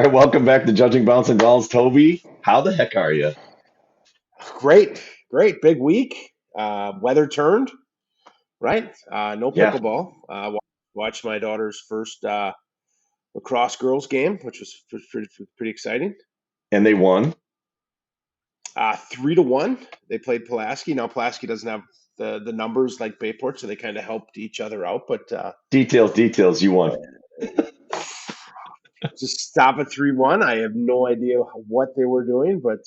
right, welcome back to Judging Bouncing Balls, Toby. How the heck are you? Great, great. Big week. Weather turned, right? No Yeah, pickleball. Watched my daughter's first lacrosse girls game, which was pretty exciting. and they won. 3-1. They played Pulaski. Now Pulaski doesn't have the numbers like Bayport, so they kind of helped each other out. But Details, you won. just stop at 3-1. I have no idea what they were doing, but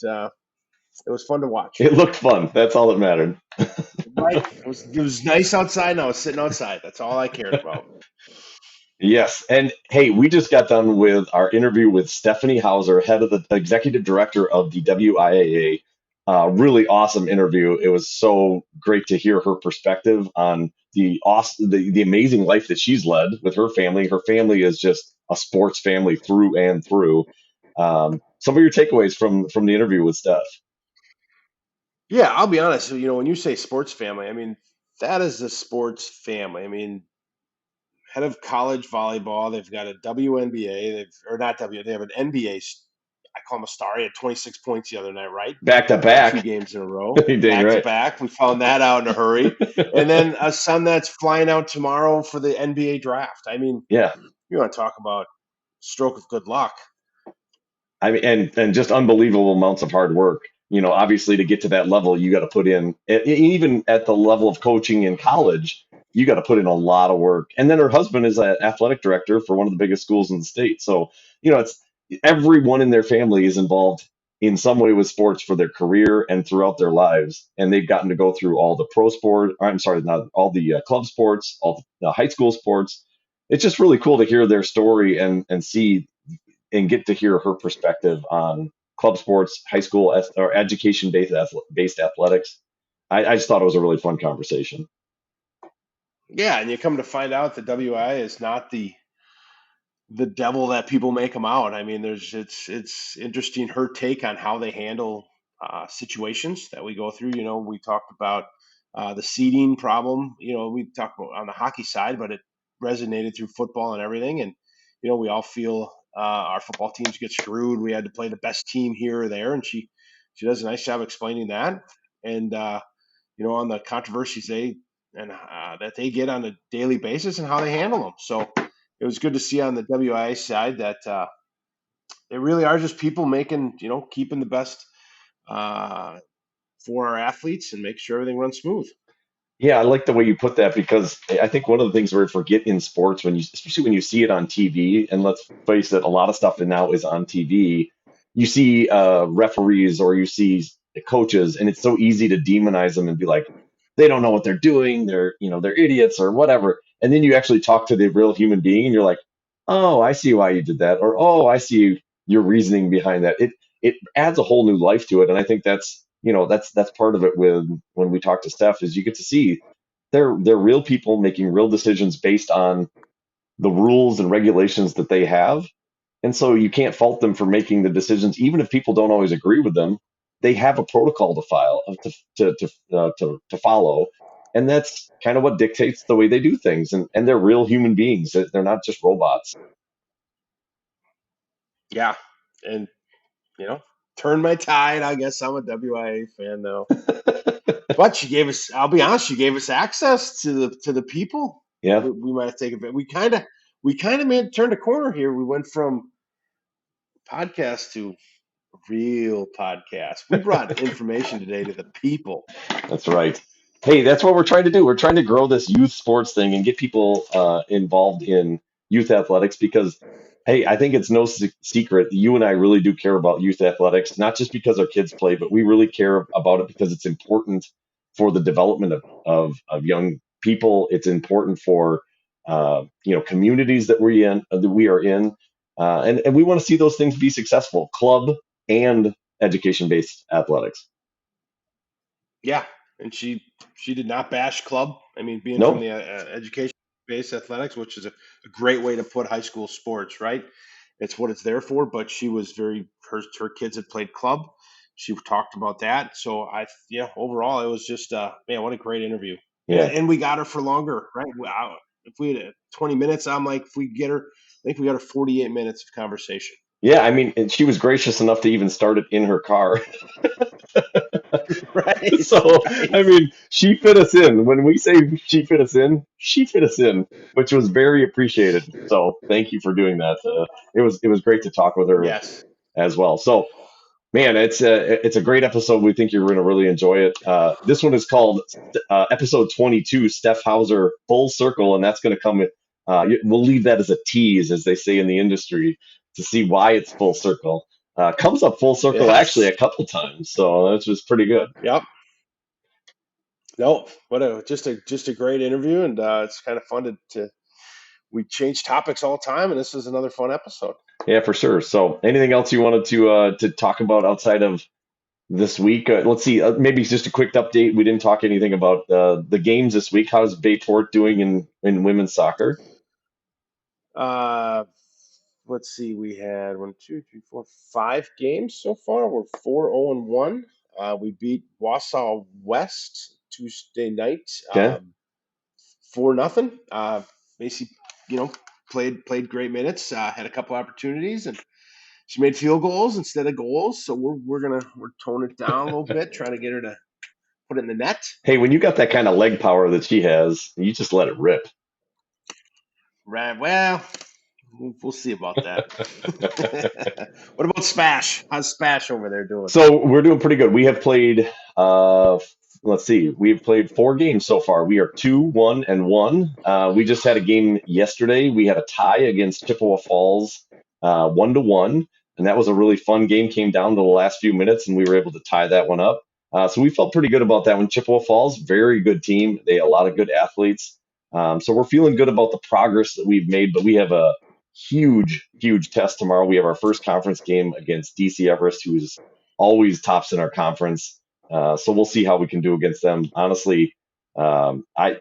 it was fun to watch. It looked fun. That's all that mattered. Right? It was nice outside, and I was sitting outside. That's all I cared about. Yes, and hey, we just got done with our interview with Stephanie Hauser, head of the executive director of the WIAA. Really awesome interview. It was so great to hear her perspective on the amazing life that she's led with her family. Her family is just a sports family through and through. Some of your takeaways from the interview with Steph. Yeah, I'll be honest. When you say sports family, I mean, that is a sports family. I mean, head of college volleyball, they've got a WNBA, or not W, they have an NBA. I call him a star. He had 26 points the other night, right? Back to Won two back. games in a row, Dang back to right. back. We found that out in a hurry. And then a son that's flying out tomorrow for the NBA draft. I mean, Yeah. you want to talk about stroke of good luck. I mean, and just unbelievable amounts of hard work. Obviously, to get to that level, you got to put in, even at the level of coaching in college, you got to put in a lot of work. And then her husband is an athletic director for one of the biggest schools in the state. So, it's everyone in their family is involved in some way with sports for their career and throughout their lives. And they've gotten to go through all the pro sport, or I'm sorry, not all the club sports, all the high school sports. It's just really cool to hear their story and see and get to hear her perspective on club sports, high school or education based athletics. I just thought it was a really fun conversation. Yeah, and you come to find out that WI is not the devil that people make them out. I mean, it's interesting her take on how they handle situations that we go through. We talked about the seeding problem. We talked about on the hockey side, but it resonated through football and everything. And we all feel our football teams get screwed. We had to play the best team here or there, and she does a nice job explaining that. And on the controversies that they get on a daily basis and how they handle them. So it was good to see on the WIA side that they really are just people making, keeping the best uh, for our athletes and make sure everything runs smooth. Yeah, I like the way you put that because I think one of the things we forget in sports especially when you see it on TV, and let's face it, a lot of stuff now is on TV. You see referees or you see coaches, and it's so easy to demonize them and be like, they don't know what they're doing. They're idiots or whatever. And then you actually talk to the real human being, and you're like, oh, I see why you did that, or oh, I see your reasoning behind that. It adds a whole new life to it, and I think that's part of it with when we talk to Steph is you get to see they're real people making real decisions based on the rules and regulations that they have. And so you can't fault them for making the decisions, even if people don't always agree with them. They have a protocol to file to follow, and that's kind of what dictates the way they do things. And they're real human beings. They're not just robots. Yeah, and you know, turn my tide. I guess I'm a WIA fan now. But she gave us. I'll be honest. She gave us access to the people. Yeah, We might have taken. We kind of made turned a corner here. We went from podcast to real podcast. We brought information today to the people. that's right. Hey, that's what we're trying to do. We're trying to grow this youth sports thing and get people involved in youth athletics because, hey, I think it's no secret. You and I really do care about youth athletics, not just because our kids play, but we really care about it because it's important for the development of young people. It's important for communities that we are in, and we want to see those things be successful, club and education based athletics. Yeah, and she did not bash club. I mean, being from No. the education-based athletics, which is a great way to put high school sports, right? It's what it's there for. But she was her kids had played club. She talked about that. So overall, it was just man, what a great interview. And Yeah. and we got her for longer, right? If we had 20 minutes, I'm like, if we get her, I think we got her 48 minutes of conversation. Yeah, I mean, and she was gracious enough to even start it in her car. Right, So, right. I mean, she fit us in. When we say she fit us in, she fit us in, which was very appreciated. So, thank you for doing that. It was great to talk with her Yes, as well. So, man, it's a great episode. We think you're going to really enjoy it. This one is called episode 22, Steph Hauser Full Circle, and that's going to come. We'll leave that as a tease, as they say in the industry, to see why it's full circle. Comes up full circle actually yes, a couple times, so that's just pretty good. yep. No, what a just a great interview, and it's kind of fun to we change topics all the time, and this is another fun episode. Yeah, for sure. So, anything else you wanted to talk about outside of this week? Let's see. Maybe just a quick update. We didn't talk anything about the games this week. How's Bayport doing in women's soccer? Uh, let's see. We had one, two, three, four, 5 games so far. We're 4-0-1. We beat Wausau West Tuesday night, Okay. 4-0. Macy, you know, played great minutes. Had a couple opportunities, and she made field goals instead of goals. So we're toning it down a little bit, trying to get her to put it in the net. Hey, when you got that kind of leg power that she has, you just let it rip. Right. Well, we'll see about that. What about Spash? How's Spash over there doing? So we're doing pretty good. We have played, let's see, we've played 4 games so far. We are 2-1-1. We just had a game yesterday. We had a tie against Chippewa Falls, 1-1, and that was a really fun game. Came down to the last few minutes, and we were able to tie that one up. So we felt pretty good about that one. Chippewa Falls, very good team. They a lot of good athletes. So we're feeling good about the progress that we've made. But we have a huge test tomorrow. We have our first conference game against DC Everest, who is always tops in our conference. So we'll see how we can do against them. Honestly, I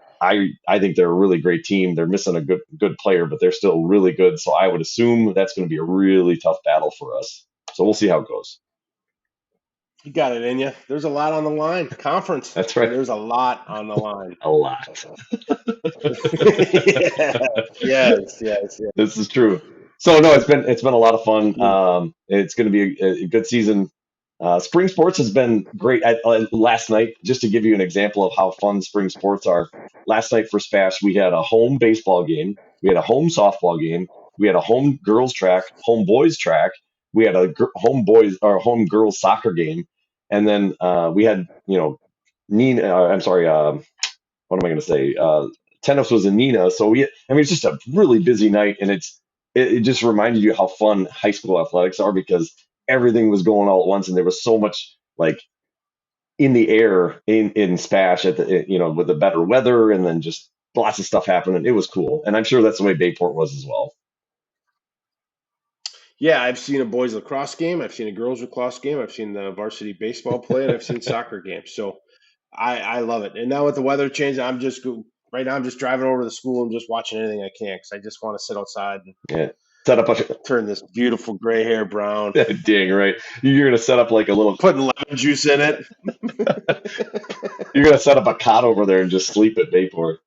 think they're a really great team. They're missing a good player, but they're still really good. So I would assume that's going to be a really tough battle for us. So we'll see how it goes. You got it in you. There's a lot on the line. Conference. That's right, There's a lot on the line. a lot. Yes, yes, yes, yes. This is true. So no, it's been a lot of fun. Mm. It's going to be a good season. Spring sports has been great. Last night, just to give you an example of how fun spring sports are, last night for Spash, we had a home baseball game, we had a home softball game, we had a home girls track, home boys track, we had a home boys or home girls soccer game, and then we had Nina. I'm sorry. What am I going to say? Tennis was in Nina. So I mean, it's just a really busy night, and it just reminded you how fun high school athletics are because everything was going all at once, and there was so much like in the air in Spash at with the better weather, and then just lots of stuff happening. It was cool, and I'm sure that's the way Bayport was as well. Yeah, I've seen a boys lacrosse game. I've seen a girls lacrosse game. I've seen the varsity baseball play, and I've seen soccer games. So I love it. And now with the weather change, right now. I'm just driving over to the school and just watching anything I can because I just want to sit outside and Yeah, set up a turn this beautiful gray hair brown. dang right. You're gonna set up like a little. Putting lemon juice in it. You're gonna set up a cot over there and just sleep at Bayport.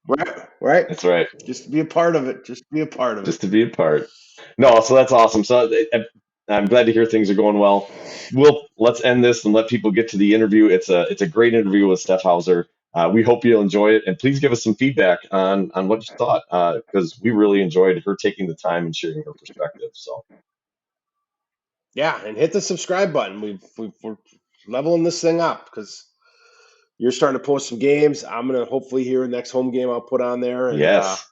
Right, right. That's right. Just to be a part of it. Just to be a part of it. Just to be a part. No, so that's awesome. So I'm glad to hear things are going well. Let's end this and let people get to the interview. It's a great interview with Steph Hauser. We hope you'll enjoy it, and please give us some feedback on what you thought because we really enjoyed her taking the time and sharing her perspective. So Yeah, and hit the subscribe button. We're leveling this thing up because you're starting to post some games. I'm gonna hopefully hear the next home game I'll put on there and yes,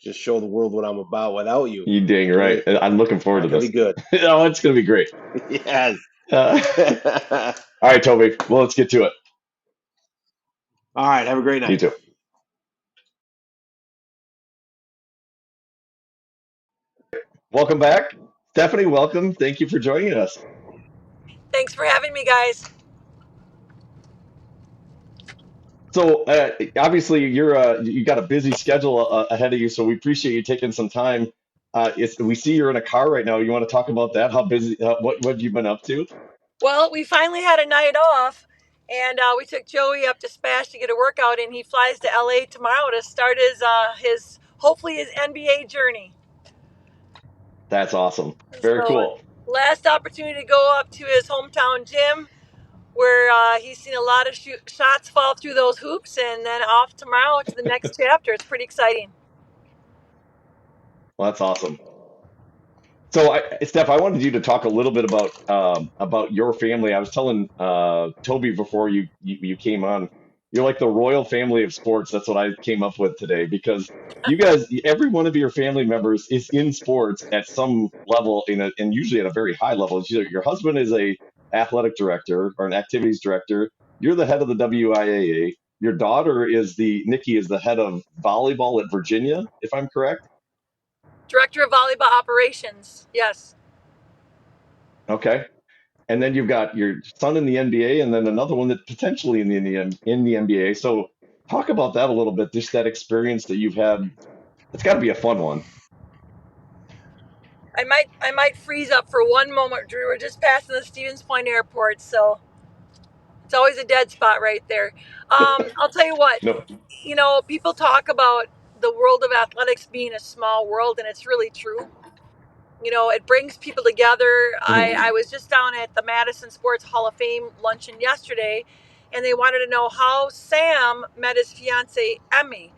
just show the world what I'm about without you. you dang right. Great. I'm looking forward Not to gonna this. be good. Oh, it's gonna be great. Yes. Uh, all right, Toby. Well, let's get to it. All right. Have a great You night. too. Welcome back, Stephanie. Welcome. Thank you for joining us. Thanks for having me, guys. So obviously you got a busy schedule ahead of you, so we appreciate you taking some time. We see you're in a car right now. You want to talk about that? How busy? What you've been up to? Well, we finally had a night off, and we took Joey up to Spash to get a workout, and he flies to LA tomorrow to start his hopefully his NBA journey. That's awesome. Very So cool. last opportunity to go up to his hometown gym where he's seen a lot of shots fall through those hoops, and then off tomorrow to the next chapter. It's pretty exciting. Well, that's awesome. So, Steph, I wanted you to talk a little bit about your family. I was telling Toby before you came on, you're like the royal family of sports. That's what I came up with today because you guys, every one of your family members is in sports at some level, and usually at a very high level. It's either your husband is a athletic director or an activities director. You're the head of the WIAA. Your daughter is Nikki is the head of volleyball at Virginia, if I'm correct. Director of volleyball operations. Yes. Okay. And then you've got your son in the NBA, and then another one that potentially in the NBA. So talk about that a little bit. Just that experience that you've had. It's got to be a fun one. I might freeze up for one moment, Drew. We're just passing the Stevens Point Airport, so it's always a dead spot right there. I'll tell you what. No, People talk about the world of athletics being a small world, and it's really true. It brings people together. I mhm. was just down at the Madison Sports Hall of Fame luncheon yesterday, and they wanted to know how Sam met his fiance Emmy,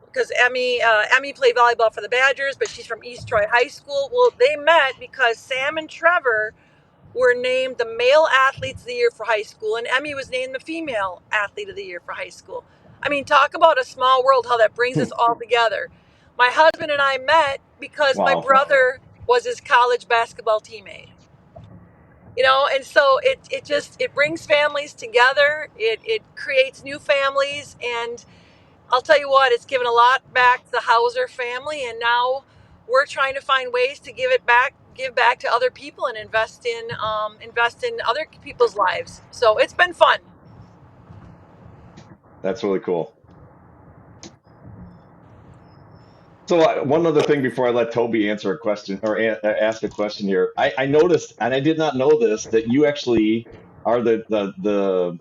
because Emmy played volleyball for the Badgers, but she's from East Troy High School. Well, they met because Sam and Trevor were named the male athletes of the year for high school, and Emmy was named the female athlete of the year for high school. I mean, talk about a small world, how that brings us all together. My husband and I met because my Wow, brother was his college basketball teammate. And so it brings families together. It creates new families, and I'll tell you what, it's given a lot back to the Hauser family, and now we're trying to find ways to give back to other people, and invest in other people's lives. So it's been fun. that's really cool. So one other thing before I let Toby answer a question or ask a question here, I noticed, and I did not know this, that you actually are the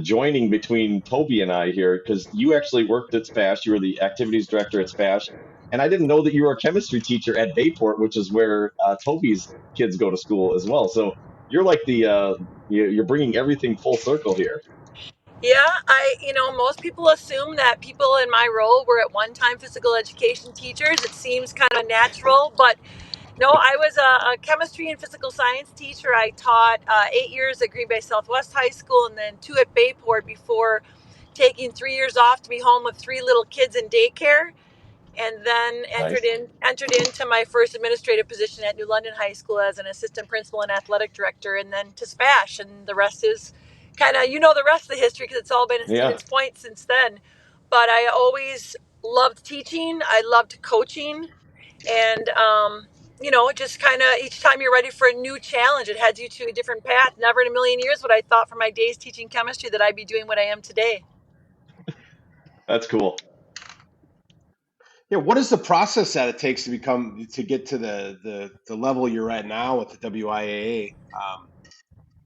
joining between Toby and I here because you actually worked at SPASH. You were the activities director at SPASH, and I didn't know that you were a chemistry teacher at Bayport, which is where Toby's kids go to school as well. So you're like you're bringing everything full circle here. Yeah, most people assume that people in my role were at one time physical education teachers. It seems kind of natural, but no, I was a chemistry and physical science teacher. I taught 8 years at Green Bay Southwest High School and then two at Bayport before taking 3 years off to be home with three little kids in daycare, and then Nice. entered into my first administrative position at New London High School as an assistant principal and athletic director, and then to SPASH, and the rest is kind of the rest of the history because it's all been at Yeah, Stevens Point since then. But I always loved teaching. I loved coaching, and just kind of each time you're ready for a new challenge, it heads you to a different path. Never in a million years would I thought for my days teaching chemistry that I'd be doing what I am today. that's cool. Yeah, what is the process that it takes to get to the level you're at now with the WIAA?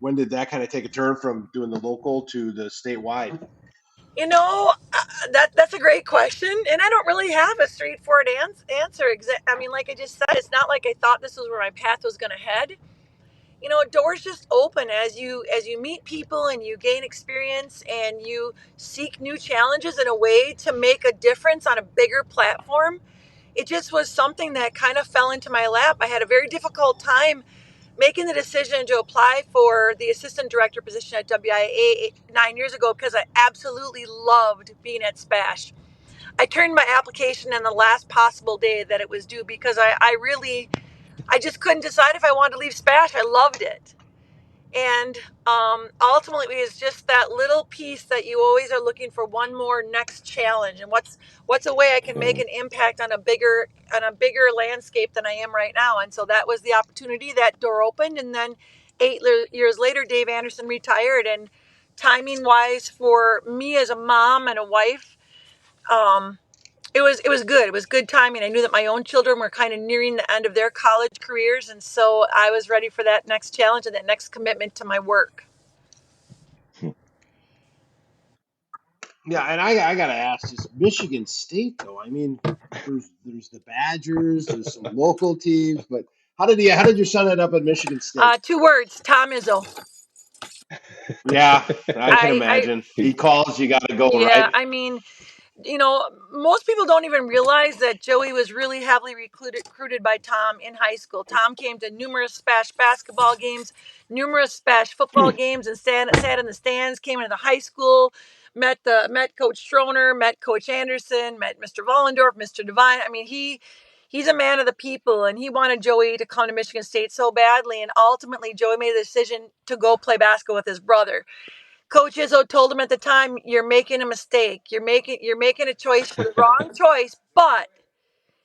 When did that kind of take a turn from doing the local to the statewide? That's a great question, and I don't really have a straightforward answer. I mean, like I just said, it's not like I thought this was where my path was going to head. Doors just open as you meet people and you gain experience and you seek new challenges in a way to make a difference on a bigger platform. It just was something that kind of fell into my lap. I had a very difficult time making the decision to apply for the assistant director position at WIA 9 years ago because I absolutely loved being at SPASH. I turned my application in the last possible day that it was due because I just couldn't decide if I wanted to leave SPASH. I loved it. And ultimately, it's just that little piece that you always are looking for, one more next challenge, and what's a way I can make Mhm. an impact on a bigger landscape than I am right now. And so that was the opportunity. That door opened, and then 8 years later, Dave Anderson retired. And timing wise, for me as a mom and a wife, um, it was good. It was good timing. I knew that my own children were kind of nearing the end of their college careers, and so I was ready for that next challenge and that next commitment to my work. Yeah, and I gotta ask, is Michigan State though? I mean, there's the Badgers, there's some local teams, but how did your son end up at Michigan State? 2 words: Tom Izzo. Yeah, I can I imagine. He He, calls, you got to go, yeah. right? I mean, most people don't even realize that Joey was really heavily recruited by Tom in high school. Tom came to numerous Spash basketball games, numerous Spash football games, and sat in the stands. Came into the high school, met Coach Stroner, met Coach Anderson, met Mr. Vollendorf, Mr. Devine. I mean, he's a man of the people, and he wanted Joey to come to Michigan State so badly. And ultimately, Joey made the decision to go play basketball with his brother. Coach Izzo told him at the time, "You're making a mistake. You're making a choice for the wrong choice." But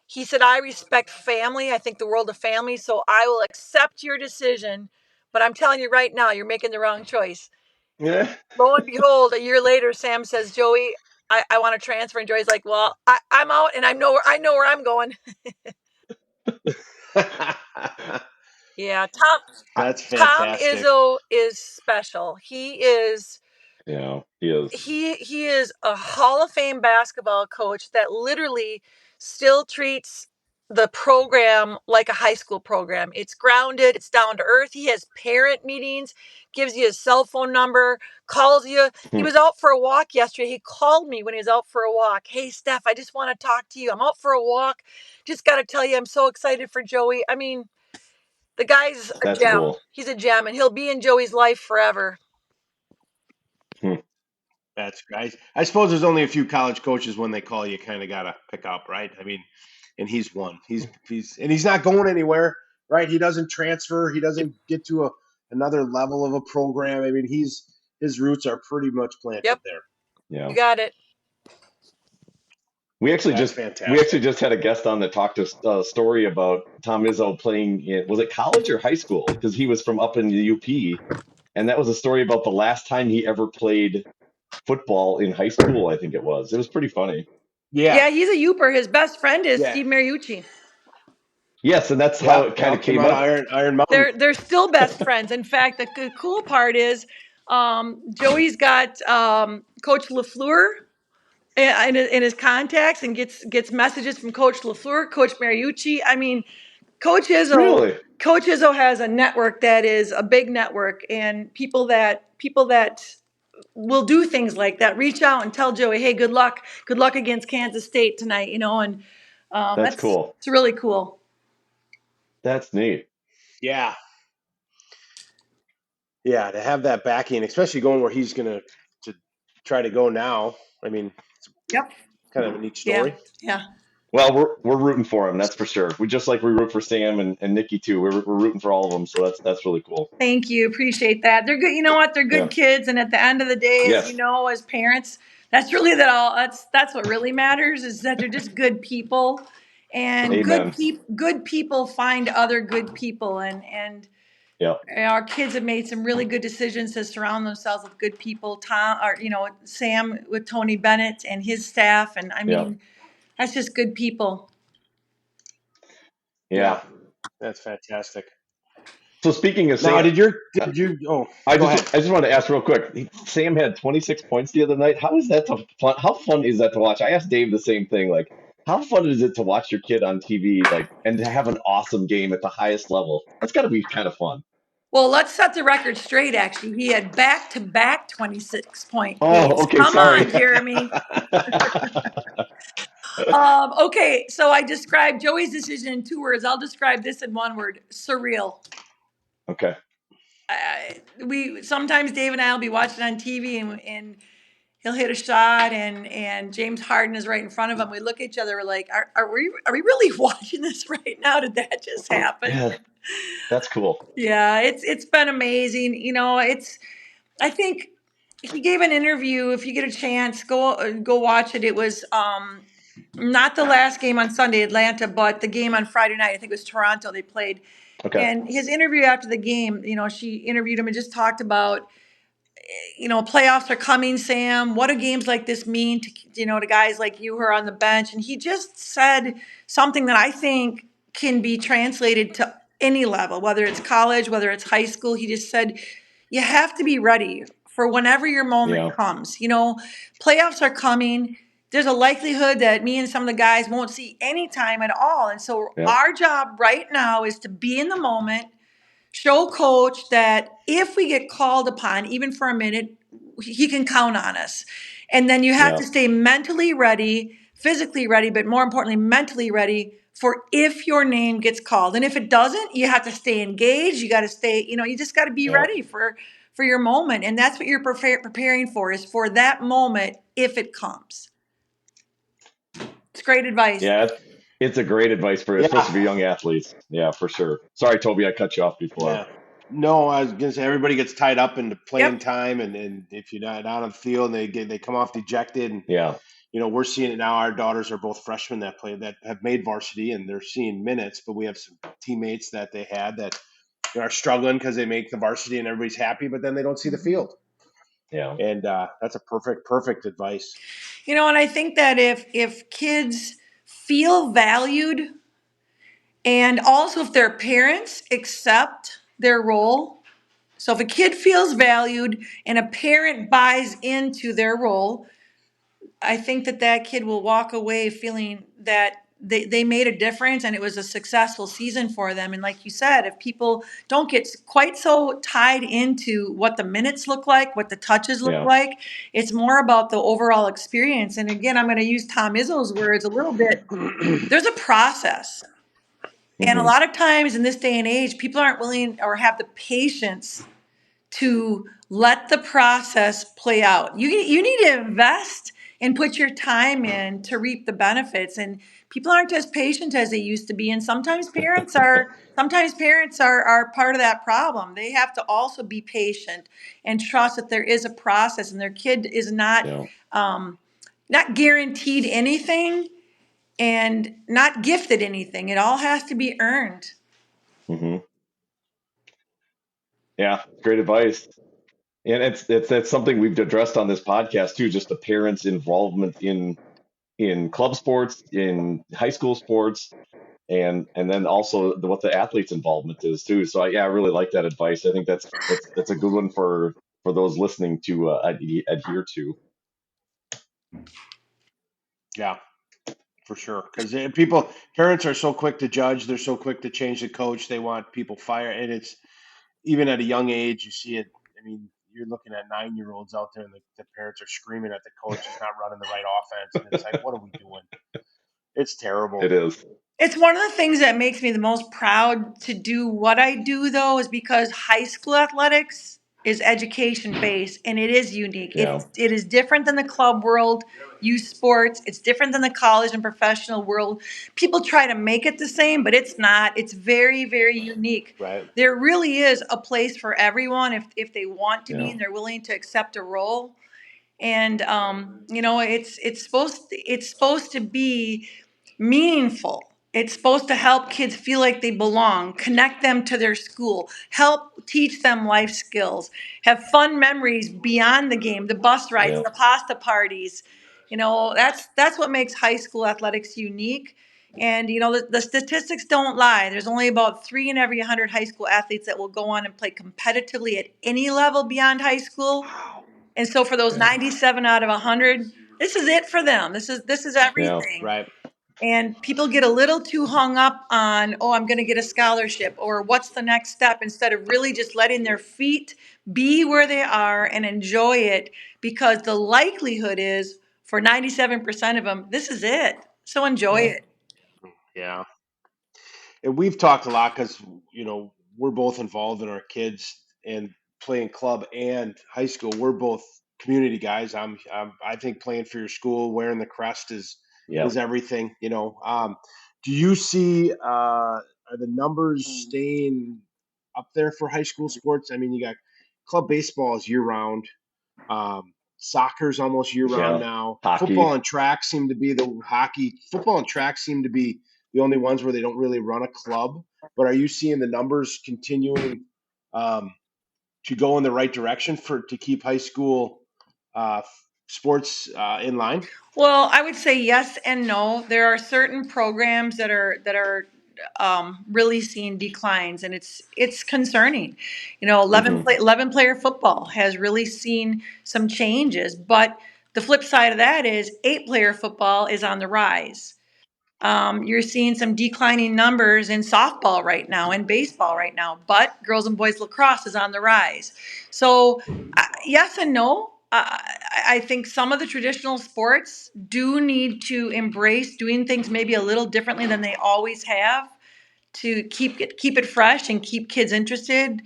he said, "I respect family. I think the world of family, so I will accept your decision. But I'm telling you right now, you're making the wrong choice." yeah, Lo and behold, a year later, Sam says, "Joey, I want to transfer." And Joey's like, "Well, I'm out, and I know where I'm going." Yeah, Tom That's Tom fantastic. Izzo is special. yeah, he is. He is a Hall of Fame basketball coach that literally still treats the program like a high school program. It's grounded, it's down to earth. He has parent meetings, gives you his cell phone number, calls you. He Hmm, was out for a walk yesterday. He called me when he was out for a walk. "Hey, Steph, I just want to talk to you. I'm out for a walk. Just got to tell you, I'm so excited for Joey." I mean, the guy's a that's gem. cool. He's a gem, and he'll be in Joey's life forever. Hmm, That's great. I suppose there's only a few college coaches when they call you kind of got to pick up, right? I mean, and he's one. He's not going anywhere, right? He doesn't transfer. He doesn't get to another level of a program. I mean, his roots are pretty much planted Yep, there. you yeah. got it. We actually That's just we actually fantastic. just had a guest on that talked us a story about Tom Izzo playing in, was it college or high school? Because he was from up in the UP, and that was a story about the last time he ever played football in high school. I think it was. It was pretty funny. Yeah, Yeah, he's a Youper. His best friend is yeah, Steve Mariucci. Yes, and that's how yeah. it kind Yeah, of came came out of up. Iron Mountain. They're still best friends. In fact, the cool part is Joey's got Coach Lafleur in his contacts and gets messages from Coach Lafleur, Coach Mariucci. I mean, Coach Izzo. Really? Coach Izzo has a network that is a big network, and people that will do things like that. Reach out and tell Joey, "Hey, good luck against Kansas State tonight." And That's that's cool. it's really cool. That's neat. Yeah, yeah. To have that backing, especially going where he's gonna to try to go now. I mean, it's Yep. kind of a neat Yeah. story. Yeah. Well, we're rooting for him, that's for sure. We just like we root for Sam and Nikki too. We're rooting for all of them, so that's really cool. Thank you. Appreciate that. They're good. You know what? They're Yeah. good kids. And at the end of the day, as you Yes. know, as parents, that's really that all that's what really matters is that they're just good people. And Amen. good people find other good people. And Yeah. our kids have made some really good decisions to surround themselves with good people. Tom or Sam with Tony Bennett and his staff. And I Yeah. mean, that's just good people. Yeah. Yeah, that's fantastic. So speaking of Now, Sam, did you? Oh, I go just ahead. I just wanted to ask real quick. Sam had 26 points the other night. How is that fun? How fun is that to watch? I asked Dave the same thing. Like, how fun is it to watch your kid on TV, like, and to have an awesome game at the highest level? That's got to be kind of fun. Well, let's set the record straight, actually. He had back to back 26-point Oh, games. okay. Come Sorry. on, Jeremy. Okay, so I described Joey's decision in 2 words. I'll describe this in 1 word: surreal. Okay. We sometimes Dave and I will be watching on TV and he'll hit a shot and James Harden is right in front of him. We look at each other, we're like, are we really watching this right now? Did that just happen? Yeah, that's cool. Yeah, it's been amazing. I think he gave an interview. If you get a chance, go watch it. It was not the last game on Sunday, Atlanta, but the game on Friday night. I think it was Toronto they played. Okay. And his interview after the game, she interviewed him and just talked about, playoffs are coming, Sam. What do games like this mean to guys like you who are on the bench? And he just said something that I think can be translated to any level, whether it's college, whether it's high school. He just said, you have to be ready for whenever your moment comes. Playoffs are coming. There's a likelihood that me and some of the guys won't see any time at all. And so our job right now is to be in the moment, show coach that if we get called upon, even for a minute, he can count on us. And then you have to stay mentally ready, physically ready, but more importantly, mentally ready for if your name gets called. And if it doesn't, you have to stay engaged. You got to stay, you just got to be ready for your moment. And that's what you're preparing for, is for that moment if it comes. It's great advice. Yeah, it's a great advice especially for young athletes. Yeah, for sure. Sorry, Toby, I cut you off before. Yeah. No, I was gonna say everybody gets tied up into playing time, and if you're not out on the field, and they come off dejected, and we're seeing it now. Our daughters are both freshmen that have made varsity, and they're seeing minutes. But we have some teammates that they had that are struggling because they make the varsity and everybody's happy, but then they don't see the field. Yeah, and that's a perfect advice. And I think that if kids feel valued, and also if their parents accept their role. So if a kid feels valued and a parent buys into their role, I think that kid will walk away feeling that they made a difference and it was a successful season for them. And like you said, if people don't get quite so tied into what the minutes look like, what the touches look like, it's more about the overall experience. And again, I'm going to use Tom Izzo's words a little bit. There's a process. And a lot of times in this day and age, people aren't willing or have the patience to let the process play out. You need to invest and put your time in to reap the benefits. And people aren't as patient as they used to be. And sometimes parents are part of that problem. They have to also be patient and trust that there is a process, and their kid is not guaranteed anything and not gifted anything. It all has to be earned. Yeah, great advice. And that's something we've addressed on this podcast too, just the parents' involvement in club sports, in high school sports, and then also what the athletes' involvement is too. So I really like that advice. I think that's a good one for those listening to adhere to. Yeah, for sure. Because parents are so quick to judge. They're so quick to change the coach. They want people fired, and it's even at a young age. You see it. I mean, you're looking at 9-year-olds out there, and the parents are screaming at the coach who's not running the right offense, and it's like, what are we doing? It's terrible. It is. It's one of the things that makes me the most proud to do what I do, though, is because high school athletics is education based and it is unique. It is different than the club world, youth sports. It's different than the college and professional world. People try to make it the same, but it's not. It's very, very unique. Right. There really is a place for everyone if they want to be and they're willing to accept a role. And it's supposed to be meaningful. It's supposed to help kids feel like they belong, connect them to their school, help teach them life skills, have fun memories beyond the game, the bus rides, the pasta parties. That's what makes high school athletics unique. And the statistics don't lie. There's only about 3 in every 100 high school athletes that will go on and play competitively at any level beyond high school. And so for those 97 out of 100, this is it for them. This is everything. Right. And people get a little too hung up on, I'm going to get a scholarship, or what's the next step, instead of really just letting their feet be where they are and enjoy it, because the likelihood is for 97% of them, this is it. So enjoy it. Yeah. And we've talked a lot because, we're both involved in our kids and playing club and high school. We're both community guys. I think playing for your school, wearing the crest is everything, do you see, are the numbers staying up there for high school sports? I mean, you got club baseball is year round. Soccer's almost year round now. Hockey. Football and track seem to be football and track seem to be the only ones where they don't really run a club. But are you seeing the numbers continuing to go in the right direction to keep high school sports in line? Well, I would say yes and no. There are certain programs that are really seeing declines, and it's concerning. You know, Hmm. 11 player football has really seen some changes, but the flip side of that is 8 player football is on the rise. You're seeing some declining numbers in softball right now and baseball right now, but girls and boys lacrosse is on the rise. So, yes and no. I think some of the traditional sports do need to embrace doing things maybe a little differently than they always have to keep it fresh and keep kids interested.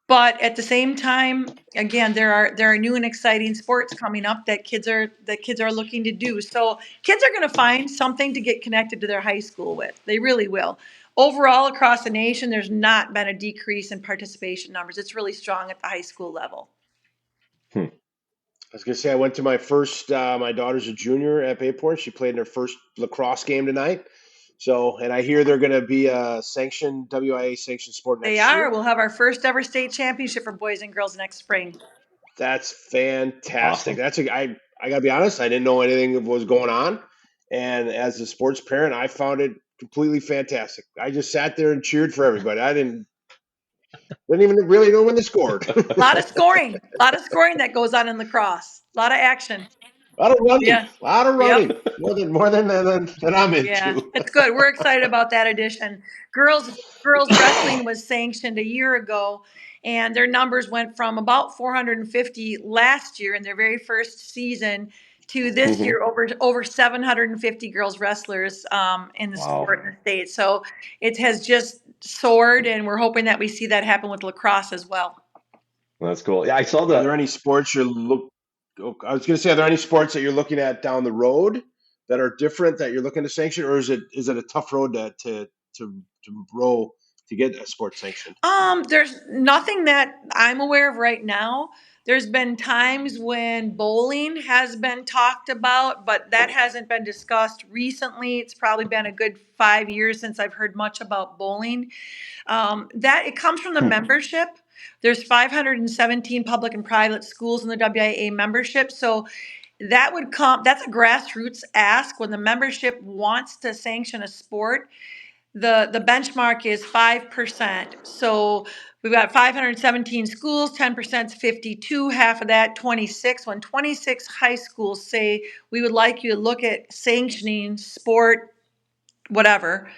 But at the same time, again, there are new and exciting sports coming up that kids are looking to do. So kids are going to find something to get connected to their high school with. They really will. Overall, across the nation, there's not been a decrease in participation numbers. It's really strong at the high school level. Hmm. I was gonna say I went to my first. My daughter's a junior at Bayport. She played in her first lacrosse game tonight. So, and I hear they're gonna be a sanctioned WIA sanctioned sport They next are. year. We'll have our first ever state championship for boys and girls next spring. That's fantastic. Awesome. I gotta be honest. I didn't know anything was going on, and as a sports parent, I found it completely fantastic. I just sat there and cheered for everybody. I didn't even really know when they scored. A lot of scoring. A lot of scoring that goes on in lacrosse. A lot of action. A lot of running, Yeah. a lot of Yep. running, more than I'm Yeah, into. it's good. We're excited about that addition. Girls wrestling was sanctioned a year ago, and their numbers went from about 450 last year in their very first season to this Hmm. year over 750 girls wrestlers in the Wow. sport in the state. So it has just soared, and we're hoping that we see that happen with lacrosse as well. That's cool. Yeah, I saw Are there the. any sports you're look? I was going to say, are there any sports that you're looking at down the road that are different that you're looking to sanction, or is it a tough road to row to get a sport sanctioned? There's nothing that I'm aware of right now. There's been times when bowling has been talked about, but that hasn't been discussed recently. It's probably been a good 5 years since I've heard much about bowling. That it comes from the Hmm. membership. There's 517 public and private schools in the WIA membership, so that would come. That's a grassroots ask when the membership wants to sanction a sport. The benchmark is 5%. So we've got 517 schools, 10% is 52, half of that 26. When 26 high schools say we would like you to look at sanctioning sport, whatever,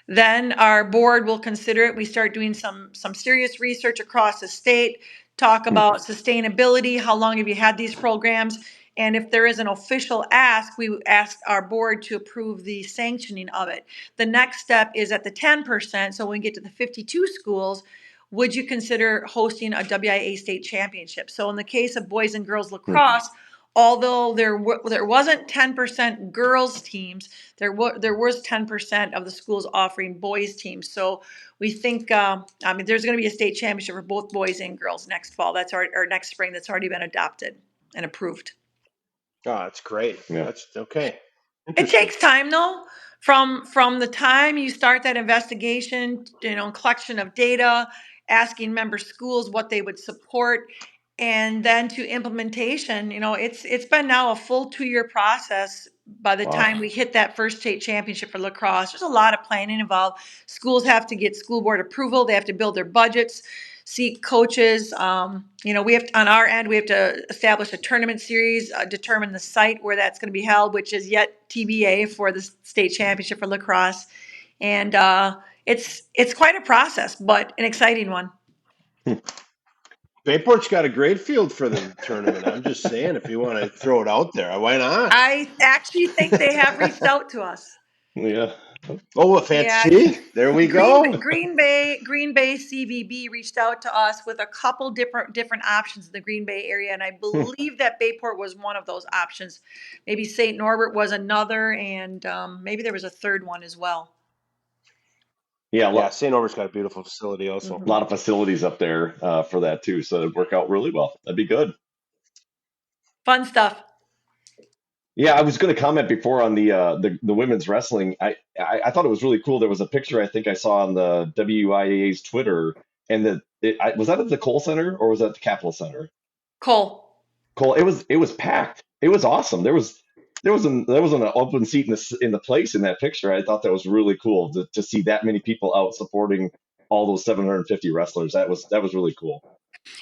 then our board will consider it. We start doing some serious research across the state, talk Hmm. about sustainability, how long have you had these programs? And if there is an official ask, we ask our board to approve the sanctioning of it. The next step is at the 10%. So when we get to the 52 schools, would you consider hosting a WIA state championship? So in the case of boys and girls Hmm. lacrosse, although there wasn't 10% girls teams, there was 10% of the schools offering boys teams. So we think there's going to be a state championship for both boys and girls next fall. That's or next spring. That's already been adopted and approved. Oh, that's great. Yeah. That's okay. It Interesting. takes time though. From the time you start that investigation, collection of data, asking member schools what they would support, and then to implementation, it's been now a full 2-year process by the Wow. time we hit that first state championship for lacrosse. There's a lot of planning involved. Schools have to get school board approval, they have to build their budgets, seek coaches. We have on our end, we have to establish a tournament series, determine the site where that's going to be held, which is yet TBA for the state championship for lacrosse. And it's quite a process, but an exciting one. Bayport's got a great field for the tournament. I'm just saying, if you want to throw it out there, why not? I actually think they have reached out to us. Yeah. Oh, well, Yeah, fancy. There we go. Green Bay CVB reached out to us with a couple different options in the Green Bay area, and I Hmm. believe that Bayport was one of those options. Maybe St. Norbert was another, and maybe there was a third one as well. Yeah. Yeah, St. Norbert's got a beautiful facility also. A lot of facilities up there for that too, so it'd work out really well. That'd be good. Fun stuff. Yeah, I was going to comment before on the women's wrestling. I thought it was really cool. There was a picture I think I saw on the WIAA's Twitter, and was that at the Cole Center or was that the Capitol Center? Cole. Cole. It was packed. It was awesome. There was there was an open seat in the place in that picture. I thought that was really cool to see that many people out supporting all those 750 wrestlers. That was really cool.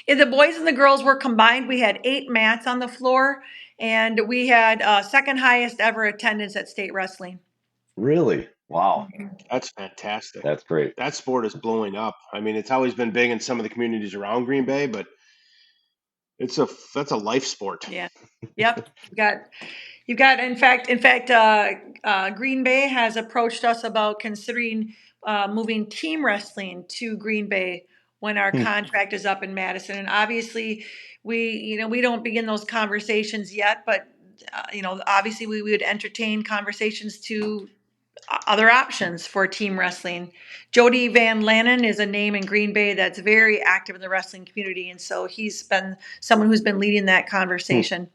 The boys and the girls were combined. We had 8 mats on the floor, and we had second highest ever attendance at state wrestling. Really? Wow. That's fantastic. That's great. That sport is blowing up. I mean, it's always been big in some of the communities around Green Bay, but that's a life sport. Yeah. Yep. You've got. In fact, Green Bay has approached us about considering moving team wrestling to Green Bay when our Hmm. contract is up in Madison. And obviously, we don't begin those conversations yet, but obviously we would entertain conversations to other options for team wrestling. Jody Van Lannen is a name in Green Bay that's very active in the wrestling community, and so he's been someone who's been leading that Hmm. conversation.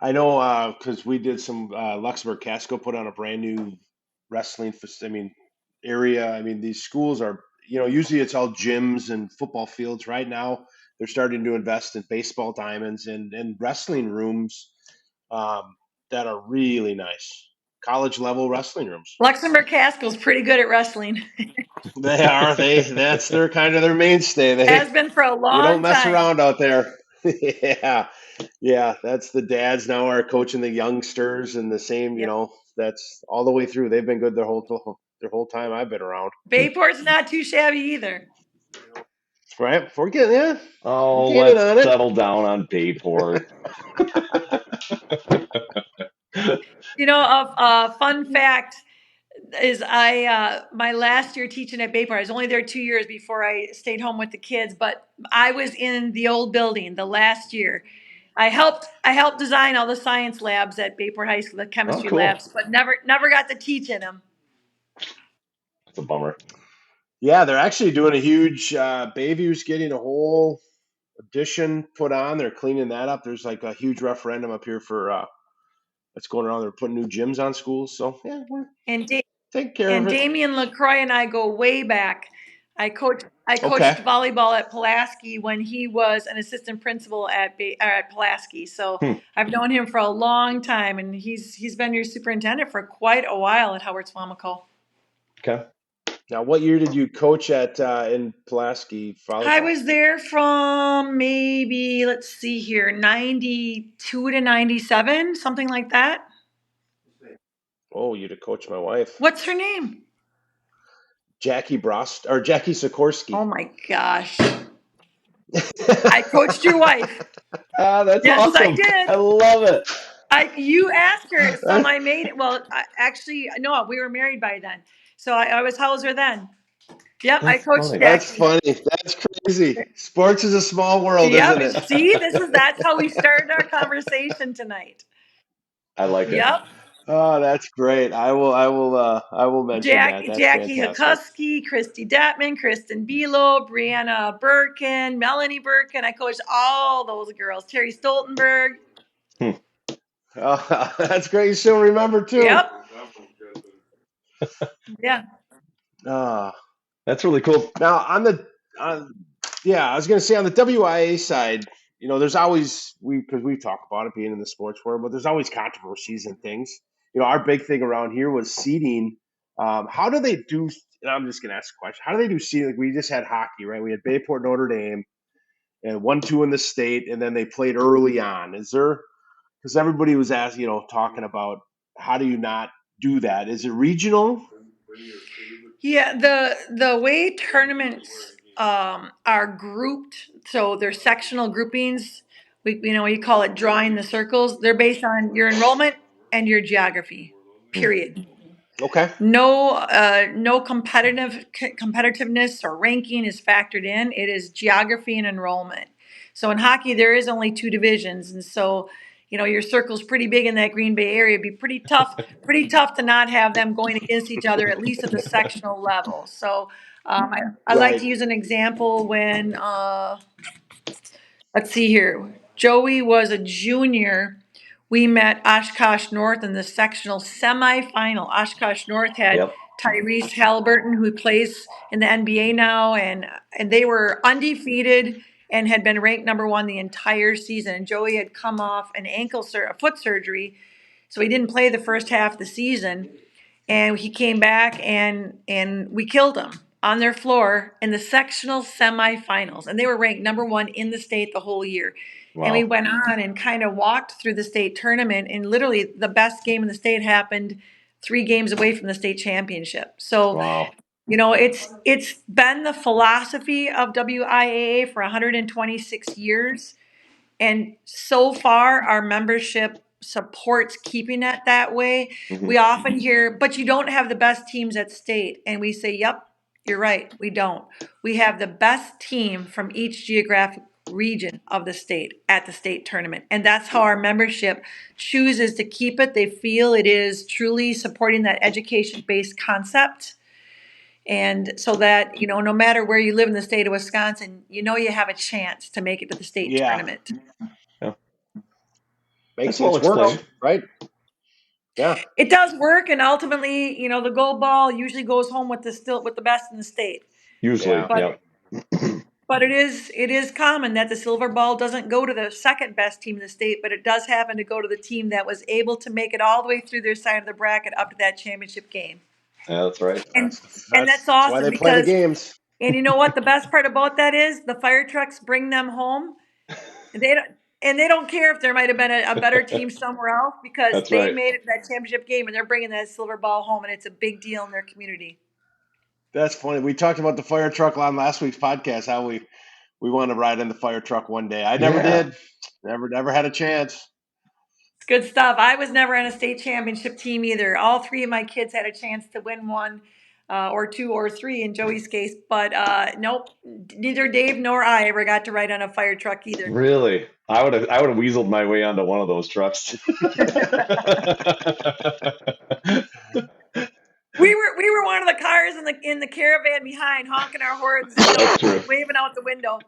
I know because we did some Luxembourg Casco put on a brand new wrestling. Area. I mean, these schools are usually it's all gyms and football fields. Right now, they're starting to invest in baseball diamonds and wrestling rooms that are really nice, college level wrestling rooms. Luxembourg Caskell's pretty good at wrestling. They are. That's their kind of their mainstay. Has been for a You don't long mess time. around out there. Yeah. Yeah, that's the dads now are coaching the youngsters and the same, Yep. that's all the way through. They've been good their whole time I've been around. Bayport's not too shabby either. Right? We're Oh, gaining let's on it. settle down on Bayport. A fun fact is my last year teaching at Bayport, I was only there 2 years before I stayed home with the kids, but I was in the old building the last year. I helped design all the science labs at Bayport High School, the Oh, chemistry cool. labs, but never got to teach in them. That's a bummer. Yeah, they're actually doing a huge Bayview's getting a whole addition put on. They're cleaning that up. There's like a huge referendum up here for that's going around. They're putting new gyms on schools. So yeah, we're And da- taking care of and it. Damian LaCroix and I go way back. I coached Okay. volleyball at Pulaski when he was an assistant principal at Pulaski. So Hmm. I've known him for a long time, and he's been your superintendent for quite a while at Howard Swamico. Okay. Now, what year did you coach at in Pulaski I volleyball? was there from maybe, let's see here, 92 to 97, something like that. Oh, you'd have coached my wife, What's her name? Jackie Sikorsky. Oh my gosh. I coached your wife. That's Yes, I awesome. did. I love it. You asked her some. That- I made well. Actually, no, we were married by then, so I was Hauser then. Yep, I That's coached funny. That's Jackie. funny. That's crazy. Sports is a small world, isn't Yep. it? See, that's how we started our conversation tonight. I like it. Yep. Oh, that's great. I will mention that. That's Jackie fantastic. Hukusky, Christy Detman, Kristen Belo, Brianna Birkin, Melanie Birkin. I coached all those girls. Terry Stoltenberg. Hmm. Oh, that's great. You still remember too. Yep. Yeah. Uh, That's really cool. Now on yeah, I was going to say on the WIA side, there's always because we talk about it being in the sports world, but there's always controversies and things. Our big thing around here was seeding. How do they do? And I'm just going to ask a question. How do they do seeding? Like we just had hockey, right? We had Bayport, Notre Dame, and 1-2 in the state, and then they played early on. Is there? Because everybody was asking, talking about how do you not do that? Is it regional? Yeah, the way tournaments are grouped, so they're sectional groupings. We call it drawing the circles. They're based on your enrollment and your geography. Hmm. Period. Okay. No competitiveness or ranking is factored in. It is geography and enrollment. So in hockey, there is only 2 divisions, and so your circle's pretty big in that Green Bay area. It'd be pretty tough to not have them going against each other at least at the sectional level. So I like to Right. use an example when let's see here. Joey was a junior. We met Oshkosh North in the sectional semifinal. Oshkosh North had Yep. Tyrese Halliburton, who plays in the NBA now, and they were undefeated. and had been ranked number one the entire season. And Joey had come off a foot surgery, so he didn't play the first half of the season. And he came back and we killed them on their floor in the sectional semifinals. And they were ranked number one in the state the whole year. And we Wow. went on and kind of walked through the state tournament, and literally the best game in the state happened 3 games away from the state championship. So, Wow. it's been the philosophy of WIAA for 126 years. And so far, our membership supports keeping it that way. Hmm. We often hear, but you don't have the best teams at state. And we say, yep, you're right, we don't. We have the best team from each geographic region of the state at the state tournament. And that's how our membership chooses to keep it. They feel it is truly supporting that education-based concept. And so that, no matter where you live in the state of Wisconsin, you have a chance to make it to the state Yeah, tournament. Yeah. makes That's well it works, explained. right? Yeah, It does work, and ultimately, the gold ball usually goes home with the best in the state. Usually, yeah. But yeah. but it is common that the silver ball doesn't go to the second best team in the state, but it does happen to go to the team that was able to make it all the way through their side of the bracket up to that championship game. Yeah, that's right. And and That's that's that's why awesome they play the because, games. and you know what the best part about that is, the fire trucks bring them home. They don't care if there might have been a better team somewhere else, because That's they right. made it to that championship game and they're bringing that silver ball home, and it's a big deal in their community. That's funny. We talked about the fire truck on last week's podcast. How we want to ride in the fire truck one day. I never Yeah. did. Never had a chance. It's good stuff. I was never on a state championship team either. All three of my kids had a chance to win one, or two or three in Joey's case, but nope, neither Dave nor I ever got to ride on a fire truck either. Really? I would have weaseled my way onto one of those trucks. We were one of the cars in the caravan behind, honking our horns, That's true. waving out the window.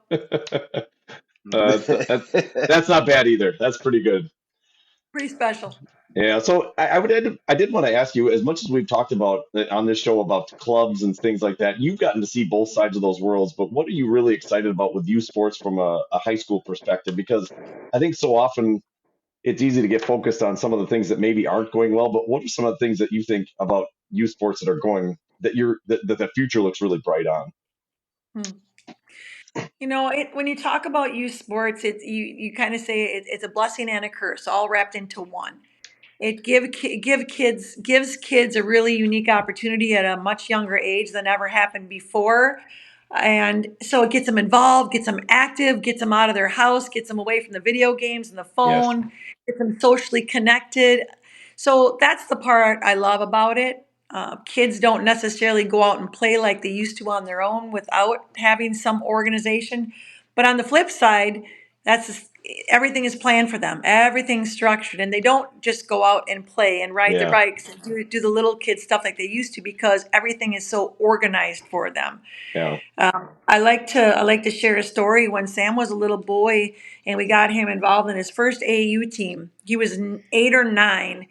That's not bad either. That's pretty good. Pretty special. Yeah, so I did want to ask you, as much as we've talked about on this show about clubs and things like that, you've gotten to see both sides of those worlds, but what are you really excited about with youth sports from a high school perspective? Because I think so often it's easy to get focused on some of the things that maybe aren't going well, but what are some of the things that you think about youth sports that are going that the future looks really bright on? Hmm. When you talk about youth sports, you kind of say it's a blessing and a curse all wrapped into one. It gives kids a really unique opportunity at a much younger age than ever happened before. And so it gets them involved, gets them active, gets them out of their house, gets them away from the video games and the Yes. phone, gets them socially connected. So that's the part I love about it. Kids don't necessarily go out and play like they used to on their own without having some organization. But on the flip side, that's everything is planned for them. Everything's structured, and they don't just go out and play and ride their Yeah. bikes and do the little kid stuff like they used to, because everything is so organized for them. Yeah. I like to share a story. When Sam was a little boy, and we got him involved in his first AAU team, he was 8 or 9,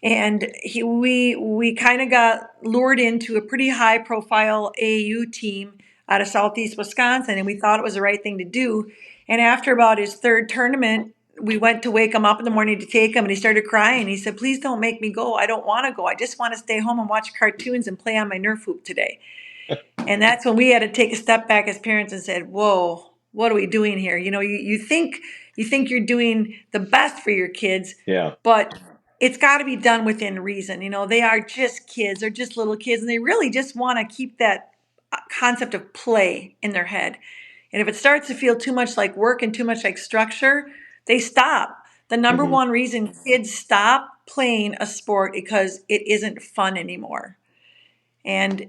and we kind of got lured into a pretty high profile AAU team out of southeast Wisconsin, and we thought it was the right thing to do. And after about his third tournament, we went to wake him up in the morning to take him, and he started crying. He said, "Please don't make me go. I don't want to go. I just want to stay home and watch cartoons and play on my Nerf hoop today." And that's when we had to take a step back as parents and said, "Whoa, what are we doing here?" You think you're doing the best for your kids, Yeah. but it's got to be done within reason. They are just kids. They're just little kids, and they really just want to keep that concept of play in their head. And if it starts to feel too much like work and too much like structure, they stop. The number Hmm. one reason kids stop playing a sport because it isn't fun anymore. And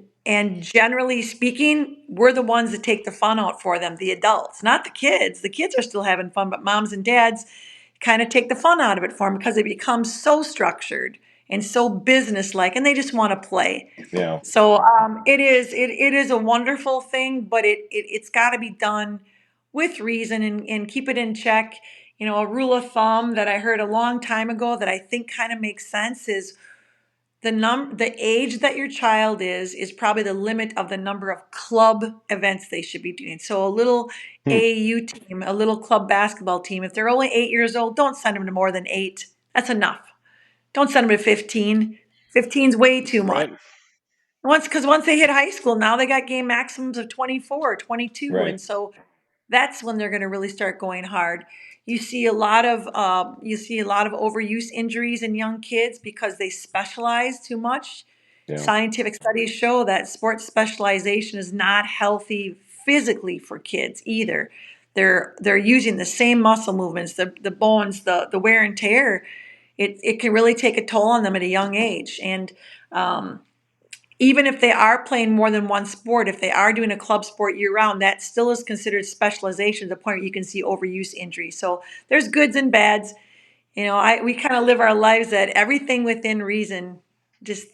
generally speaking, we're the ones that take the fun out for them, the adults, not the kids. The kids are still having fun, but moms and dads kind of take the fun out of it for them because it becomes so structured and so businesslike, and they just want to play. Yeah. So it is a wonderful thing, but it's got to be done with reason, and keep it in check. A rule of thumb that I heard a long time ago that I think kind of makes sense is the age that your child is probably the limit of the number of club events they should be doing. So a little Hmm. AAU team, a little club basketball team, if they're only 8 years old, don't send them to more than 8. That's enough. Don't send them to 15. 15's way too much. Right. Once they hit high school, now they got game maximums of 24 or 22, Right. and so that's when they're going to really start going hard. You see a lot of overuse injuries in young kids because they specialize too much. Yeah. Scientific studies show that sports specialization is not healthy physically for kids either. They're using the same muscle movements, the bones, the wear and tear. It can really take a toll on them at a young age. And um, even if they are playing more than one sport, if they are doing a club sport year round, that still is considered specialization to the point where you can see overuse injuries. So there's goods and bads. We kind of live our lives at everything within reason. Just,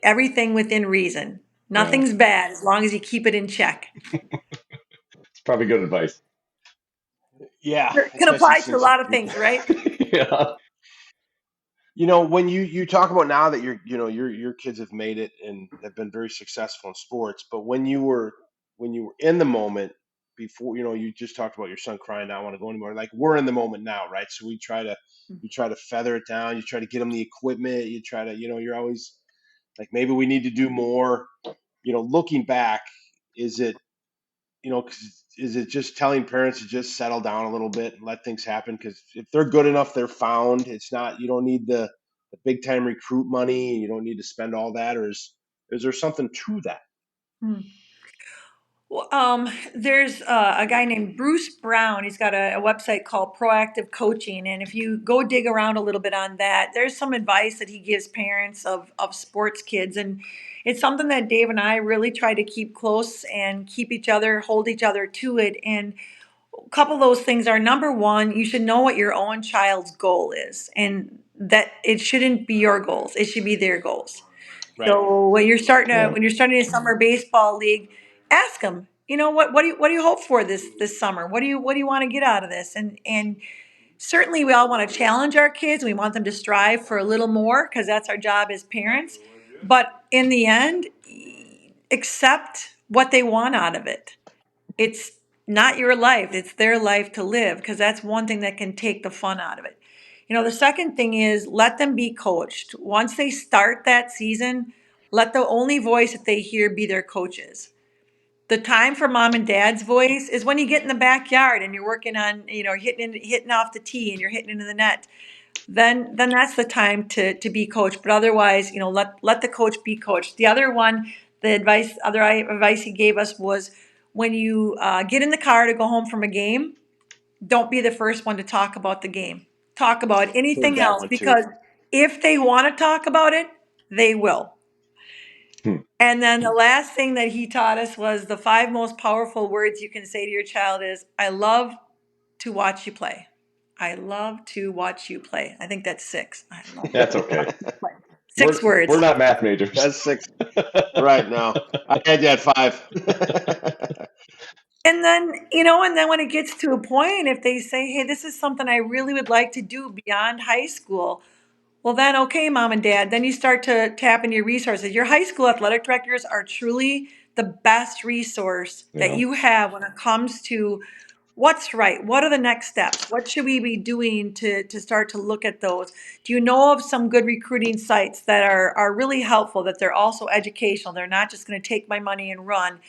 everything within reason. Yeah. Nothing's bad as long as you keep it in check. It's probably good advice. Yeah, It can especially apply to a since lot of things, right? Yeah. when you talk about now that your kids have made it and have been very successful in sports, but when you were in the moment before, you just talked about your son crying, I don't want to go anymore. Like, we're in the moment now, right? So you try to feather it down, you try to get them the equipment, you try to, you're always like, maybe we need to do more. Looking back, is it, 'cause is it just telling parents to just settle down a little bit and let things happen? Because if they're good enough, they're found. It's not, you don't need the big time recruit money. You don't need to spend all that. Or is there something to that? Hmm. Well, there's a guy named Bruce Brown. He's got a website called Proactive Coaching, and if you go dig around a little bit on that, there's some advice that he gives parents of sports kids, and it's something that Dave and I really try to keep close and hold each other to it. And a couple of those things are: number one, you should know what your own child's goal is, and that it shouldn't be your goals; it should be their goals. Right. So Yeah. when you're starting a summer baseball league, ask them, what do you hope for this summer? What do you want to get out of this? And certainly we all want to challenge our kids. We want them to strive for a little more because that's our job as parents. But in the end, accept what they want out of it. It's not your life, it's their life to live, because that's one thing that can take the fun out of it. The second thing is let them be coached. Once they start that season, let the only voice that they hear be their coaches. The time for mom and dad's voice is when you get in the backyard and you're working on, hitting off the tee and you're hitting into the net. Then that's the time to be coached. But otherwise, let the coach be coached. The other one, other advice he gave us was when you get in the car to go home from a game, don't be the first one to talk about the game. Talk about Heard anything that else, one too. because if they want to talk about it, they will. Hmm. And then the last thing that he taught us was the 5 most powerful words you can say to your child is, I love to watch you play. I love to watch you play. I think that's 6. I love That's to okay. watch you play. We're 6 words. we're not math majors. That's 6. Right now, I had you at 5. And then when it gets to a point, if they say, hey, this is something I really would like to do beyond high school, well, then, okay, mom and dad, then you start to tap into your resources. Your high school athletic directors are truly the best resource that Yeah. you have when it comes to what's right. What are the next steps? What should we be doing to start to look at those? Do you know of some good recruiting sites that are really helpful, that they're also educational? They're not just going to take my money and run.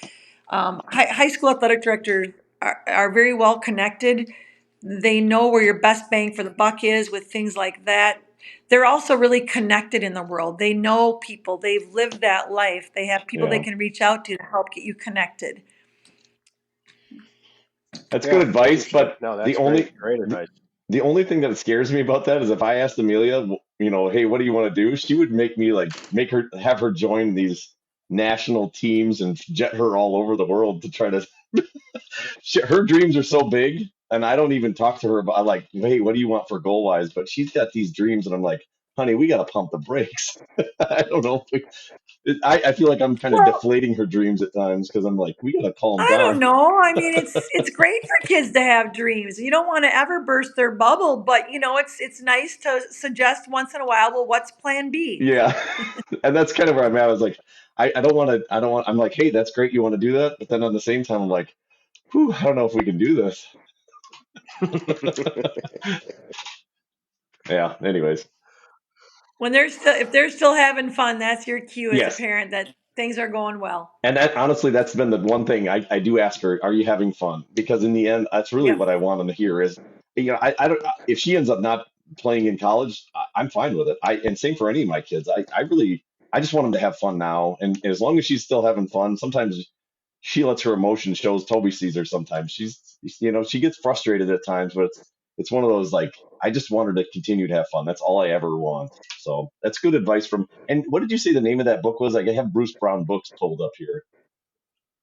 High school athletic directors are very well connected. They know where your best bang for the buck is with things like that. They're also really connected in the world. They know people. They've lived that life. They have people they Yeah. can reach out to help get you connected. That's good Yeah, advice, interesting. but No, the that's only great the, advice. the only thing that scares me about that is if I asked Amelia, hey, what do you want to do? She would make her have her join these national teams and jet her all over the world to try to. Her dreams are so big, and I don't even talk to her about like, hey, what do you want for goal wise? But she's got these dreams, and I'm like, honey, we got to pump the brakes. I don't know. I feel like I'm kind of Well, deflating her dreams at times because I'm like, we got to calm I don't down. know. I mean, it's great for kids to have dreams. You don't want to ever burst their bubble, but it's nice to suggest once in a while, well, what's plan B? Yeah. And that's kind of where I'm at. I was like, I don't want, I'm like, hey, that's great. You want to do that? But then at the same time, I'm like, whew, I don't know if we can do this. Yeah. Anyways. When they're still if they're still having fun, that's your cue as a Yes. parent that things are going well. And that honestly, that's been the one thing I do ask her, are you having fun? Because in the end, that's really Yep. what I want them to hear is, I don't, if she ends up not playing in college, I'm fine with it. And same for any of my kids. I just want them to have fun now. And as long as she's still having fun, sometimes she lets her emotion shows. Toby sees her sometimes. She gets frustrated at times, but it's one of those like, I just want her to continue to have fun. That's all I ever want. So that's good advice from. And what did you say the name of that book was? Like, I have Bruce Brown books pulled up here.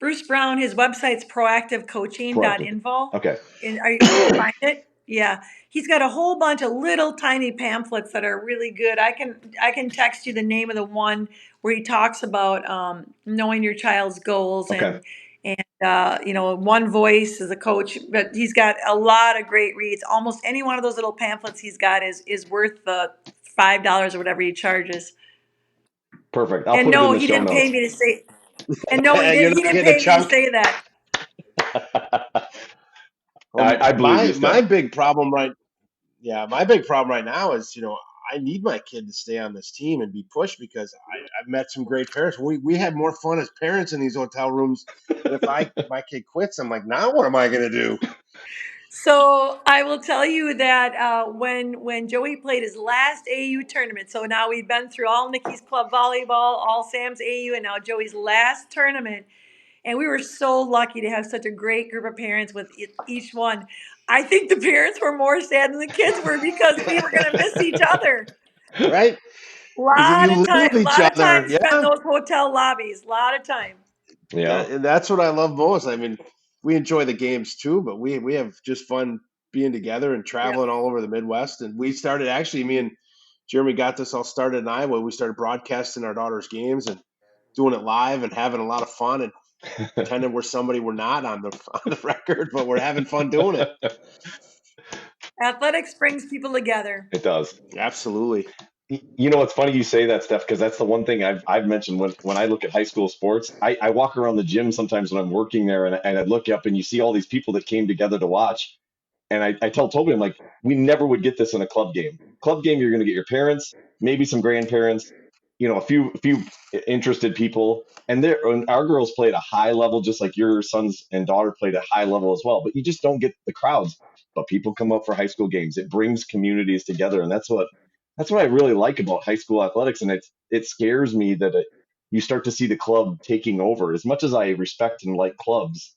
Bruce Brown, his website's Proactive. proactivecoaching.info. Okay. Can you find it? Yeah. He's got a whole bunch of little tiny pamphlets that are really good. I can text you the name of the one where he talks about knowing your child's goals Okay. and one voice as a coach. But he's got a lot of great reads. Almost any one of those little pamphlets he's got is worth the $5 or whatever he charges. Perfect. I'll And put it in no, the he show didn't pay notes. me to say. And no, he You're didn't. He not didn't getting a pay me to chunk. say that. I believe My you, my Steph. big problem right yeah, my big problem right now is, I need my kid to stay on this team and be pushed because I've met some great parents. We have more fun as parents in these hotel rooms. And if my kid quits, I'm like, now what am I gonna do? So I will tell you that when Joey played his last AU tournament, so now we've been through all Nikki's club volleyball, all Sam's AU, and now Joey's last tournament, and we were so lucky to have such a great group of parents with each one. I think the parents were more sad than the kids were because we were going to miss each other. Right? Because if Lot you of live time, with each lot of other, time spent in yeah, those hotel lobbies. Lot of time. Yeah. and that's what I love most. I mean, we enjoy the games too, but we have just fun being together and Yep. traveling all over the Midwest. And we started actually, me and Jeremy got this all started in Iowa. We started broadcasting our daughter's games and doing it live and having a lot of fun and pretending we're somebody we're not on the record, but we're having fun doing it. Athletics brings people together. It does. Absolutely. You know, it's funny you say that, Steph, because that's the one thing I've mentioned when I look at high school sports. I walk around the gym sometimes when I'm working there, and I look up and you see all these people that came together to watch. And I tell Toby, I'm like, we never would get this in a club game. Club game, you're going to get your parents, maybe some grandparents, a few interested people. And our girls play at a high level, just like your sons and daughter played at a high level as well. But you just don't get the crowds. But people come up for high school games. It brings communities together, and that's what I really like about high school athletics. And it scares me that you start to see the club taking over. As much as I respect and like clubs,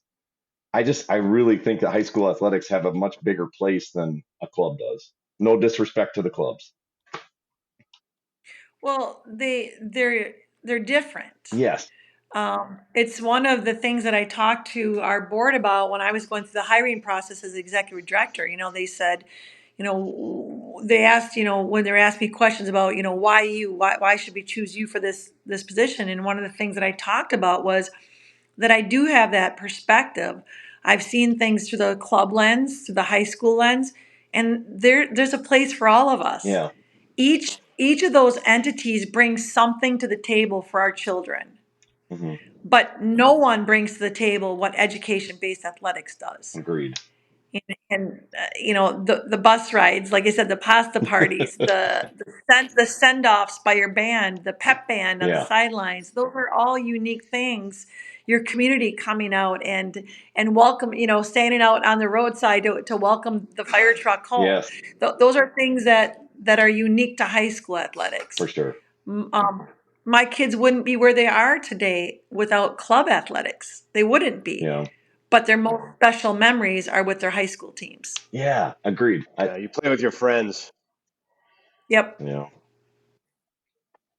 I really think that high school athletics have a much bigger place than a club does. No disrespect to the clubs. Well, they're different. Yes. It's one of the things that I talked to our board about when I was going through the hiring process as executive director. They said, they asked, when they're asking me questions about, why you, why should we choose you for this position? And one of the things that I talked about was that I do have that perspective. I've seen things through the club lens, through the high school lens, and there's a place for all of us. Yeah. Each of those entities brings something to the table for our children, Hmm. but no one brings to the table what education-based athletics does. Agreed. And the bus rides, like I said, the pasta parties, the send offs by your band, the pep band on the Yeah. sidelines. Those are all unique things. Your community coming out and welcome, standing out on the roadside to welcome the fire truck home. Yes, Those are things that are unique to high school for athletics. sure. My kids wouldn't be where they are today without club athletics. They wouldn't be, Yeah. but their most special memories are with their high school teams. Yeah. Agreed. Yeah, you play with your friends. Yep. Yeah.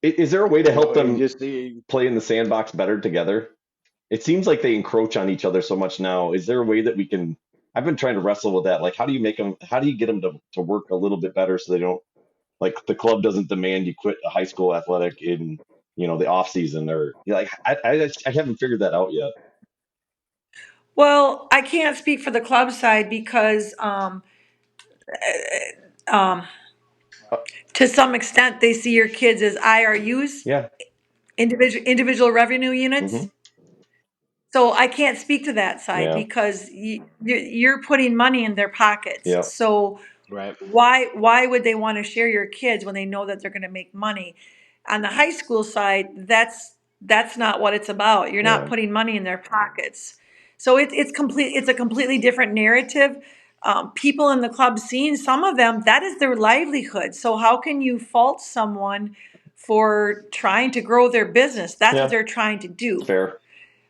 Is there a way to help You them just play in the sandbox better together? It seems like they encroach on each other so much now. Is there a way that we can? I've been trying to wrestle with that. Like, how do you get them to work a little bit better so they don't like the club doesn't demand you quit a high school athletic in, the off season, or like I haven't figured that out yet. Well, I can't speak for the club side because um, Uh, to some extent they see your kids as IRUs, yeah. individual revenue Hmm. units. So I can't speak to that side Yeah. because you're putting money in their pockets. Yeah. So Right. why would they want to share your kids when they know that they're going to make money? On the high school side, that's not what it's about. You're not Yeah. putting money in their pockets. So it's a completely different narrative. People in the club scene, some of them, that is their livelihood. So how can you fault someone for trying to grow their business? That's what Yeah. they're trying to do. Fair.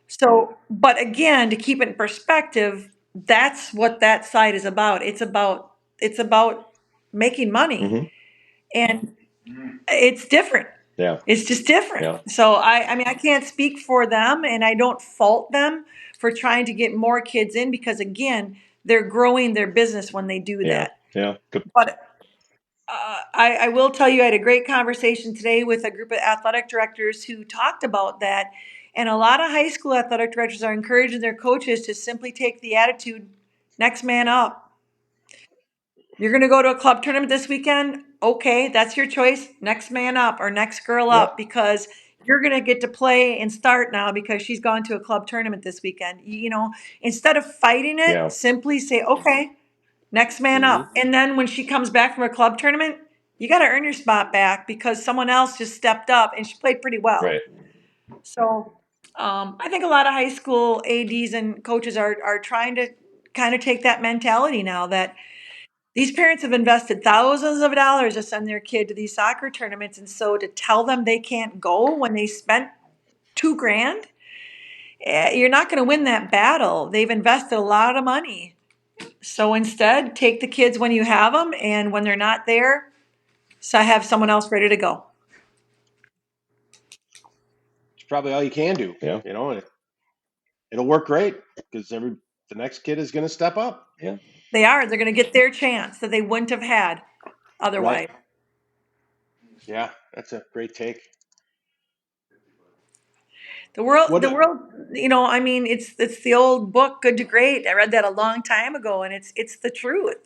So, but again, to keep it in perspective, that's what that side is about. It's about making money, Hmm. and it's different. Yeah. It's just different. Yeah. So I mean, I can't speak for them, and I don't fault them for trying to get more kids in because again, they're growing their business when they do Yeah. that. Yeah. Good. But I will tell you, I had a great conversation today with a group of athletic directors who talked about that. And a lot of high school athletic directors are encouraging their coaches to simply take the attitude, next man up. You're going to go to a club tournament this weekend? Okay, that's your choice. Next man up or next girl Yep. up because you're going to get to play and start now because she's gone to a club tournament this weekend. Instead of fighting it, Yeah. simply say, okay, next man Hmm. up. And then when she comes back from a club tournament, you got to earn your spot back because someone else just stepped up and she played pretty well. Right. So I think a lot of high school ADs and coaches are trying to kind of take that mentality now that these parents have invested thousands of dollars to send their kid to these soccer tournaments. And so to tell them they can't go when they spent 2 grand, you're not going to win that battle. They've invested a lot of money. So instead, take the kids when you have them, and when they're not there, so I have someone else ready to go. It's probably all you can do. Yeah. And it'll work great because the next kid is going to step up. Yeah. They're going to get their chance that they wouldn't have had Right. otherwise. Yeah, that's a great take. The world, What? the world, I mean, it's the old book, Good to Great. I read that a long time ago, and it's the truth.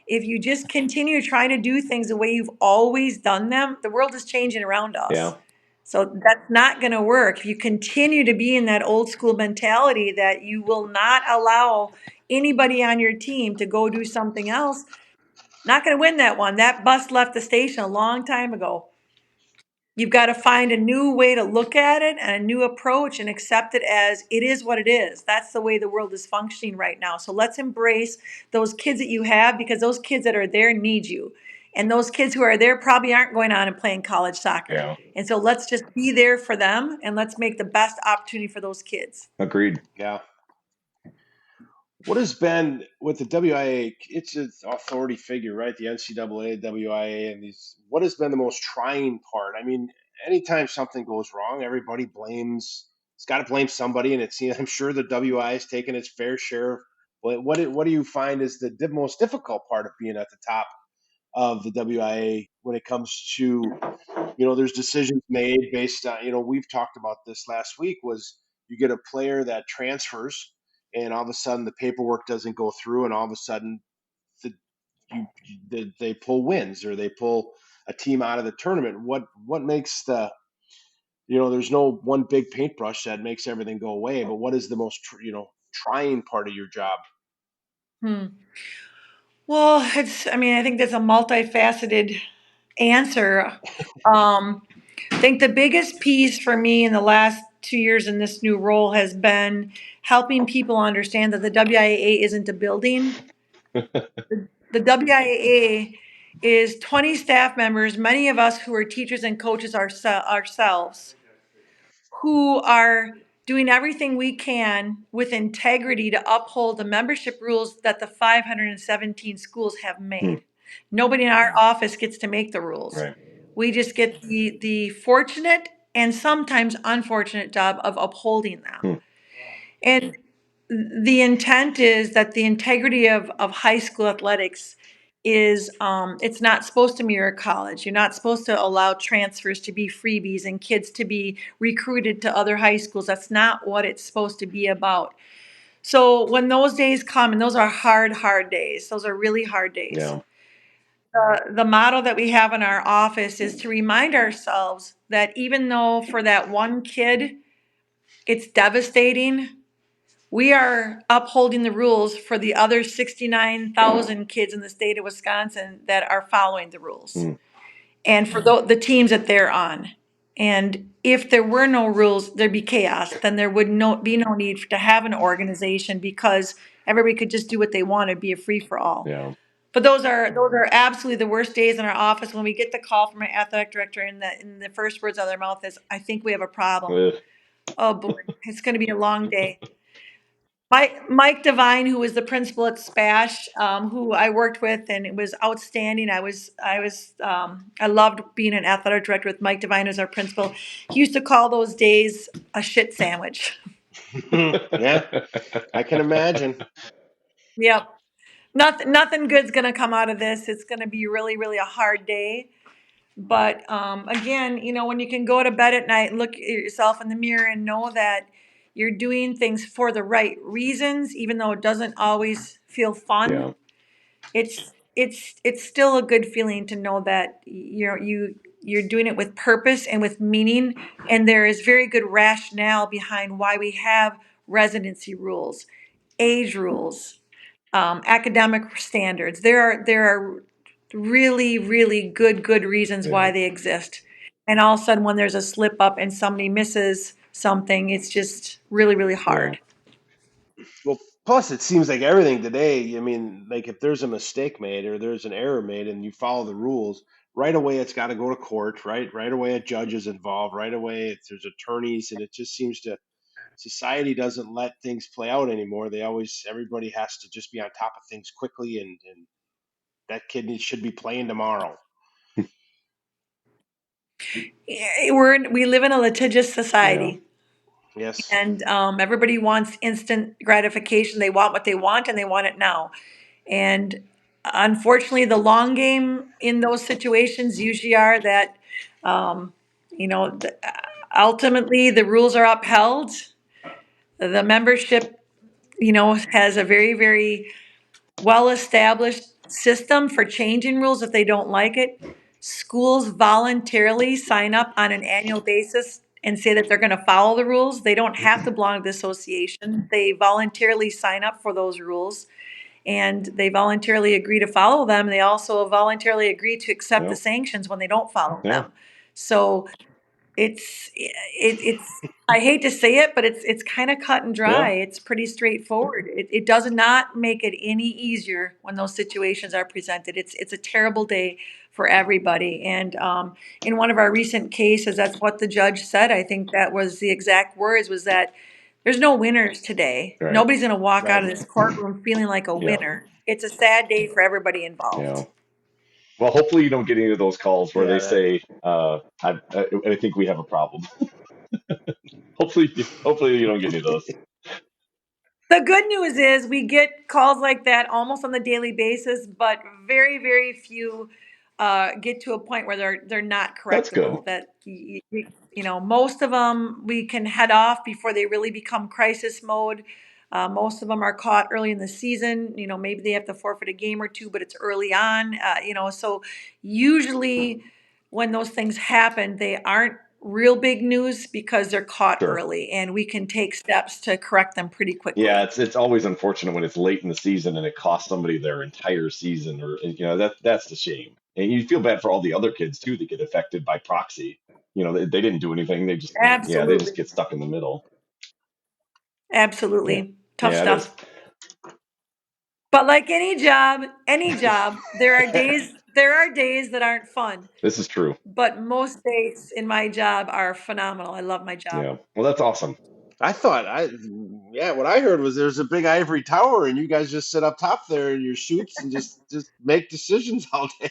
If you just continue trying to do things the way you've always done them, the world is changing around us. Yeah. So that's not going to work. If you continue to be in that old school mentality that you will not allow anybody on your team to go do something else, not going to win that one. That bus left the station a long time ago. You've got to find a new way to look at it and a new approach and accept it as it is what it is. That's the way the world is functioning right now. So let's embrace those kids that you have because those kids that are there need you. And those kids who are there probably aren't going on and playing college soccer. Yeah. And so let's just be there for them and let's make the best opportunity for those kids. Agreed. Yeah. What has been with the WIA? It's an authority figure, right? The NCAA, WIA, and these. What has been the most trying part? I mean, anytime something goes wrong, everybody blames. It's got to blame somebody, and I'm sure the WIA has taken its fair share. What do you find is the most difficult part of being at the top of the WIA when it comes to there's decisions made based on we've talked about this last week was you get a player that transfers and all of a sudden the paperwork doesn't go through and all of a sudden the, they pull wins or they pull a team out of the tournament. What makes there's no one big paintbrush that makes everything go away, but what is the most trying part of your job? Hmm. Well, I mean, I think that's a multifaceted answer. I think the biggest piece for me in the last 2 years in this new role has been helping people understand that the WIAA isn't a building. The WIAA is 20 staff members, many of us who are teachers and coaches ourselves, who are doing everything we can with integrity to uphold the membership rules that the 517 schools have Hmm. made. Nobody in our office gets to make the rules. Right. We just get the fortunate and sometimes unfortunate job of upholding them. Hmm. And the intent is that the integrity of high school athletics is it's not supposed to mirror college. You're not supposed to allow transfers to be freebies and kids to be recruited to other high schools. That's not what it's supposed to be about. So when those days come, and those are hard days, those are really hard days. Yeah. The motto that we have in our office is to remind ourselves that even though for that one kid it's devastating, we are upholding the rules for the other 69,000 kids in the state of Wisconsin that are following the rules, Mm. and for the teams that they're on. And if there were no rules, there'd be chaos. Then there would be no need to have an organization, because everybody could just do what they want. It'd be a free for all. Yeah. But those are absolutely the worst days in our office when we get the call from our athletic director, and the first words out of their mouth is, "I think we have a problem." Ugh. Oh boy, it's going to be a long day. Mike Devine, who was the principal at Spash, who I worked with, and it was outstanding. I loved being an athletic director with Mike Devine as our principal. He used to call those days a shit sandwich. Yeah, I can imagine. Yep. Nothing good's going to come out of this. It's going to be really, really a hard day. But again, when you can go to bed at night and look at yourself in the mirror and know that you're doing things for the right reasons, even though it doesn't always feel fun, Yeah. it's still a good feeling to know that you're doing it with purpose and with meaning, and there is very good rationale behind why we have residency rules, age rules, academic standards. There are really, really good reasons Yeah. why they exist. And all of a sudden, when there's a slip up and somebody misses something, it's just really, really Yeah. hard. Well, plus it seems like everything today, I mean, like if there's a mistake made or there's an error made and you follow the rules, right away it's got to go to court, right? Right away a judge is involved, right away there's attorneys, and it just seems to society doesn't let things play out anymore. Everybody has to just be on top of things quickly, and that should be playing tomorrow. We live in a litigious Yeah. society, Yes. and everybody wants instant gratification. They want what they want, and they want it now. And unfortunately, the long game in those situations usually are that, um, you know, the, ultimately the rules are upheld. The membership, has a very, very well-established system for changing rules if they don't like it. Schools voluntarily sign up on an annual basis and say that they're going to follow the rules. They don't have to belong to the association. They voluntarily sign up for those rules, and they voluntarily agree to follow them. They also voluntarily agree to accept the Yeah. sanctions when they don't follow Yeah. them. So it's I hate to say it, but it's kind of cut and dry. Yeah. It's pretty straightforward. It does not make it any easier when those situations are presented. It's a terrible day for everybody. And in one of our recent cases, that's what the judge said. I think that was the exact words, was that there's no winners today. Right. Nobody's going to walk out Right. of this courtroom feeling like a Yeah. winner. It's a sad day for everybody Yeah. involved. Well, hopefully you don't get any of those calls where Yeah, they say, I think we have a problem. Hopefully you don't get any of those. The good news is we get calls like that almost on the daily basis, but very, very few get to a point where they're not That's good. correctable. That most of them we can head off before they really become crisis mode. Most of them are caught early in the season. Maybe they have to forfeit a game or two, but it's early on. So usually when those things happen, they aren't real big news because they're caught Sure. early, and we can take steps to correct them pretty Yeah, quickly. it's always unfortunate when it's late in the season and it costs somebody their entire season, or that's the shame. And you feel bad for all the other kids too that get affected by proxy. They didn't do anything. They just Absolutely. get stuck in the middle. Yeah. Absolutely. Tough Yeah, it is. stuff. But like any job, there are days that aren't fun. This is true. But most days in my job are phenomenal. I love my job. Yeah. Well, that's awesome. Yeah, what I heard was there's a big ivory tower and you guys just sit up top there in your suits and just make decisions all day.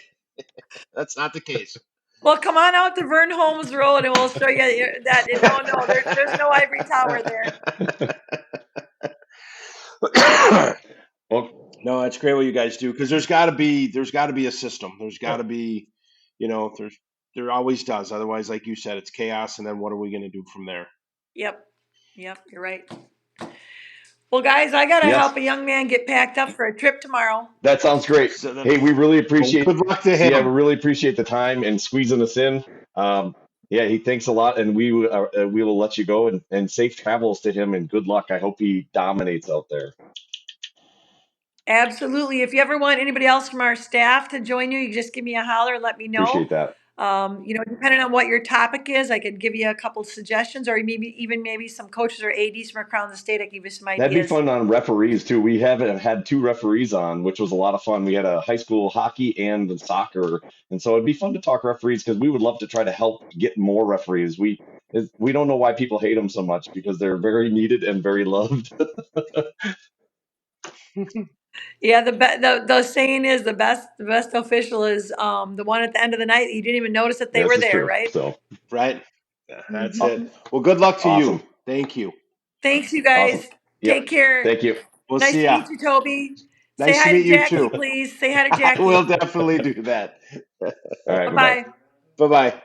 That's not the case. Well, come on out to Vern Holmes Road and we'll show you that. No, there's no ivory tower there. Well, No, it's great what you guys do because there's got to be a system. There's got to be, there always does. Otherwise, like you said, it's chaos. And then what are we going to do from there? Yep. Yep. You're right. Well, guys, I got to Yes, help a young man get packed up for a trip tomorrow. that sounds great. So Hey, we really well, appreciate. good luck to Yeah, we him. really appreciate the time and squeezing us in. Yeah, he thanks a lot, and we will let you go and safe travels to him and good luck. I hope he dominates out there. Absolutely. If you ever want anybody else from our staff to join you, you just give me a holler and let me know. Appreciate that. Depending on what your topic is, I could give you a couple suggestions, or maybe some coaches or ADs from around the state. I can give you some That'd be ideas. fun on referees too. We haven't had two referees on, which was a lot of fun. We had a high school hockey and soccer, and so it'd be fun to talk referees because we would love to try to help get more referees. We don't know why people hate them so much because they're very needed and very loved. Yeah, the saying is the best official is the one at the end of the night you didn't even notice that they This were is there, true. right? So Right. That's Mhm. it. Well, good luck to you. awesome, Thank you. Thanks, you awesome. guys. Yep. Take care. We'll Thank you. Nice see to ya. meet you, Toby. Say Nice to hi to meet you Jackie, too. please. Say hi to I will Jackie. definitely do that. All right. Bye Bye bye. bye. Bye bye.